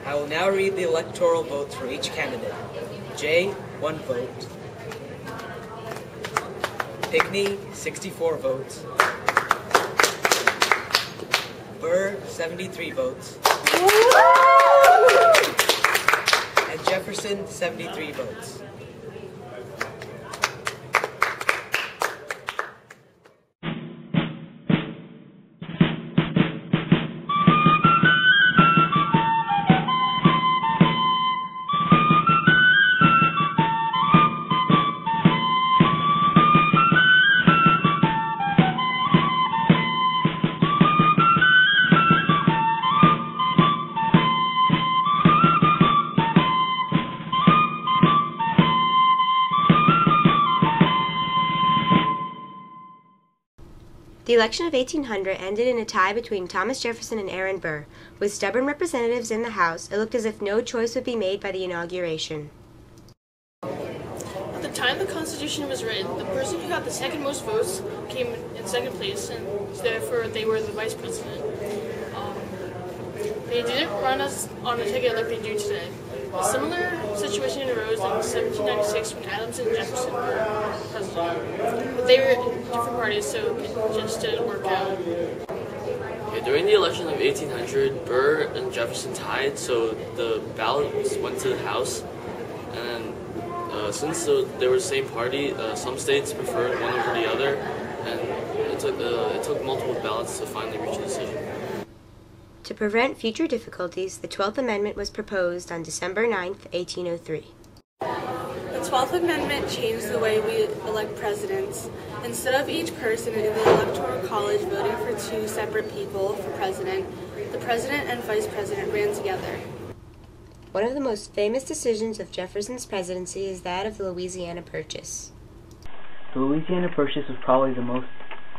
I will now read the electoral votes for each candidate. Jay, 1 vote. Pickney, 64 votes. Burr, 73 votes. And Jefferson, 73 votes. The election of 1800 ended in a tie between Thomas Jefferson and Aaron Burr. With stubborn representatives in the House, it looked as if no choice would be made by the inauguration. At the time the Constitution was written, the person who got the second most votes came in second place, and therefore they were the vice president. They didn't run us on the ticket like they do today. A similar situation arose in 1796 when Adams and Jefferson were president. But they were in different parties, so it just didn't work out. During the election of 1800, Burr and Jefferson tied, so the ballots went to the House. And since they were the same party, some states preferred one over the other, and it took multiple ballots to finally reach a decision. To prevent future difficulties, the 12th Amendment was proposed on December 9, 1803. The 12th Amendment changed the way we elect presidents. Instead of each person in the Electoral College voting for 2 separate people for president, the president and vice president ran together. One of the most famous decisions of Jefferson's presidency is that of the Louisiana Purchase. The Louisiana Purchase was probably the most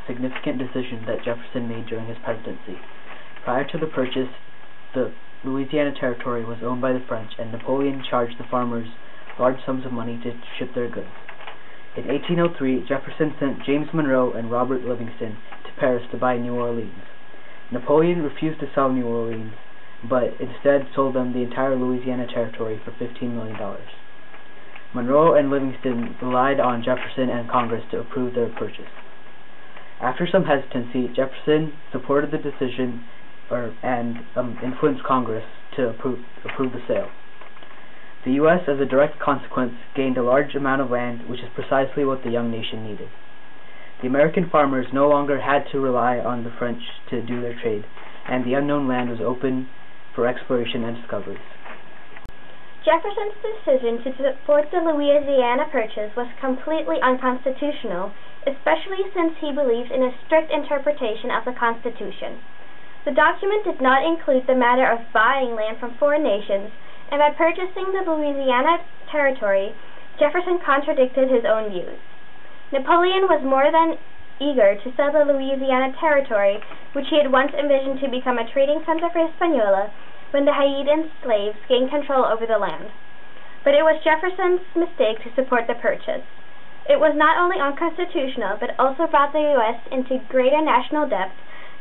significant decision that Jefferson made during his presidency. Prior to the purchase, the Louisiana Territory was owned by the French, and Napoleon charged the farmers large sums of money to ship their goods. In 1803, Jefferson sent James Monroe and Robert Livingston to Paris to buy New Orleans. Napoleon refused to sell New Orleans, but instead sold them the entire Louisiana Territory for $15 million. Monroe and Livingston relied on Jefferson and Congress to approve their purchase. After some hesitancy, Jefferson supported the decision and influenced Congress to approve the sale. The U.S., as a direct consequence, gained a large amount of land, which is precisely what the young nation needed. The American farmers no longer had to rely on the French to do their trade, and the unknown land was open for exploration and discoveries. Jefferson's decision to support the Louisiana Purchase was completely unconstitutional, especially since he believed in a strict interpretation of the Constitution. The document did not include the matter of buying land from foreign nations, and by purchasing the Louisiana Territory, Jefferson contradicted his own views. Napoleon was more than eager to sell the Louisiana Territory, which he had once envisioned to become a trading center for Hispaniola, when the Haitian slaves gained control over the land. But it was Jefferson's mistake to support the purchase. It was not only unconstitutional, but also brought the U.S. into greater national debt,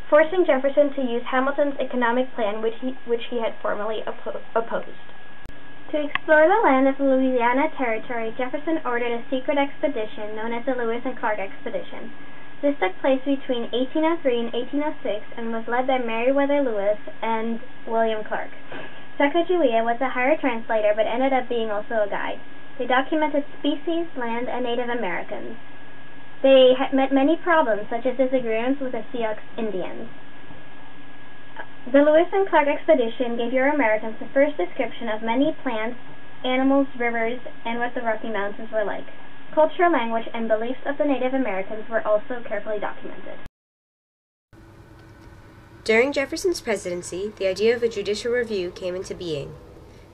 forcing Jefferson to use Hamilton's economic plan, which he had formerly opposed. To explore the land of the Louisiana Territory, Jefferson ordered a secret expedition known as the Lewis and Clark Expedition. This took place between 1803 and 1806 and was led by Meriwether Lewis and William Clark. Sacagawea was a hired translator but ended up being also a guide. They documented species, land, and Native Americans. They had met many problems, such as disagreements with the Sioux Indians. The Lewis and Clark expedition gave Euro-Americans the first description of many plants, animals, rivers, and what the Rocky Mountains were like. Culture, language, and beliefs of the Native Americans were also carefully documented. During Jefferson's presidency, the idea of a judicial review came into being.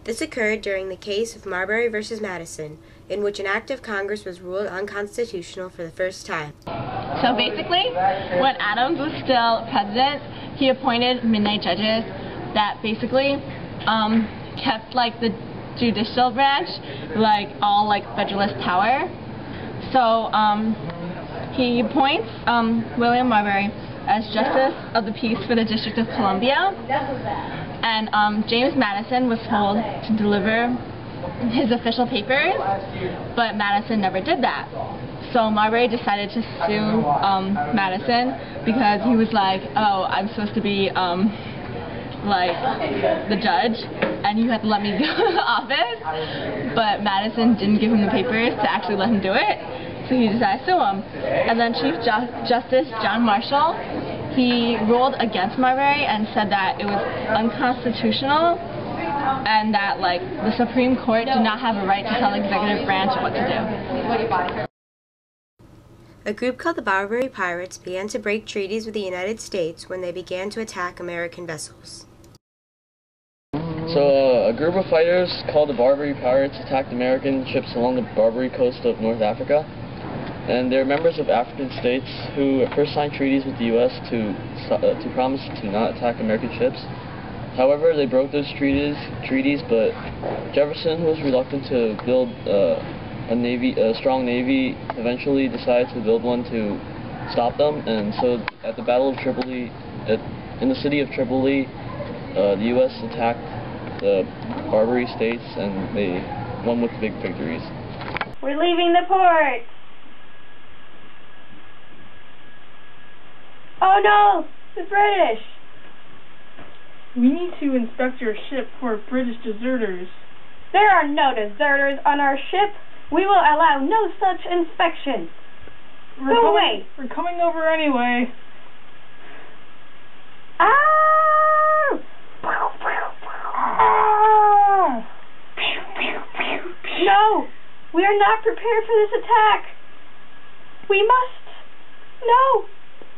This occurred during the case of Marbury v. Madison, in which an act of Congress was ruled unconstitutional for the first time. So basically, when Adams was still president, he appointed midnight judges that basically kept like the judicial branch all Federalist power. So he appoints William Marbury as Justice of the Peace for the District of Columbia. and James Madison was told to deliver his official papers, but Madison never did that. So Marbury decided to sue Madison because he was like, oh, I'm supposed to be like the judge, and you have to let me go to the office. But Madison didn't give him the papers to actually let him do it, so he decided to sue him. And then Chief Justice John Marshall, he ruled against Marbury and said that it was unconstitutional and that like the Supreme Court did not have a right to tell the executive branch what to do. A group called the Barbary Pirates began to break treaties with the United States when they began to attack American vessels. So a group of fighters called the Barbary Pirates attacked American ships along the Barbary coast of North Africa. And they're members of African states who first signed treaties with the U.S. to promise to not attack American ships. However, they broke those treaties, but Jefferson, who was reluctant to build a strong navy, eventually decided to build one to stop them. And so at the Battle of Tripoli, in the city of Tripoli, the U.S. attacked the Barbary states and they won with big victories. We're leaving the port! Oh no! The British! We need to inspect your ship for British deserters. There are no deserters on our ship. We will allow no such inspection. Go away! We're coming over anyway. Ah! No! We are not prepared for this attack. We must. No!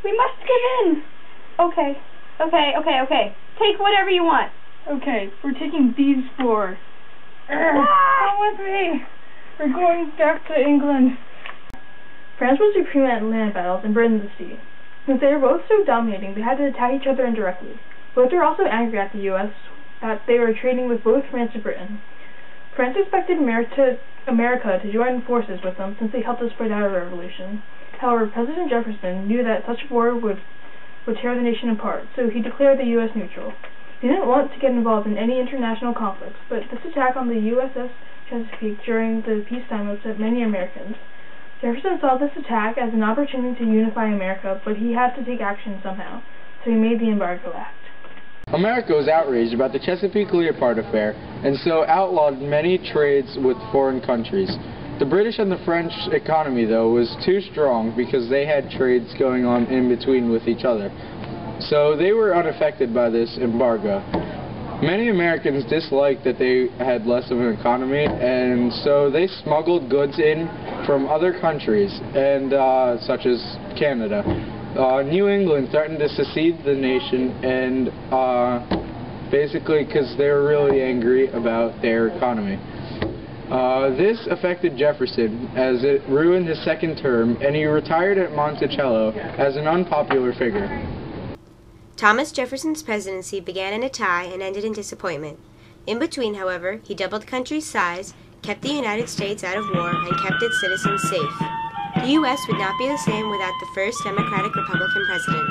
We must give in. Okay. Take whatever you want. Okay, we're taking these four. Come with me. We're going back to England. France was supreme at land battles and Britain the sea. Since they were both so dominating, they had to attack each other indirectly. Both were also angry at the U.S. that they were trading with both France and Britain. France expected America to join forces with them since they helped to spread out a revolution. However, President Jefferson knew that such war would tear the nation apart, so he declared the U.S. neutral. He didn't want to get involved in any international conflicts, but this attack on the USS Chesapeake during the peacetime upset many Americans. Jefferson saw this attack as an opportunity to unify America, but he had to take action somehow, so he made the Embargo Act. America was outraged about the Chesapeake Leopard affair, and so outlawed many trades with foreign countries. The British and the French economy, though, was too strong because they had trades going on in between with each other. So they were unaffected by this embargo. Many Americans disliked that they had less of an economy, and so they smuggled goods in from other countries, and such as Canada. New England threatened to secede the nation, and basically because they were really angry about their economy. This affected Jefferson as it ruined his second term, and he retired at Monticello as an unpopular figure. Thomas Jefferson's presidency began in a tie and ended in disappointment. In between, however, he doubled the country's size, kept the United States out of war, and kept its citizens safe. The U.S. would not be the same without the first Democratic Republican president.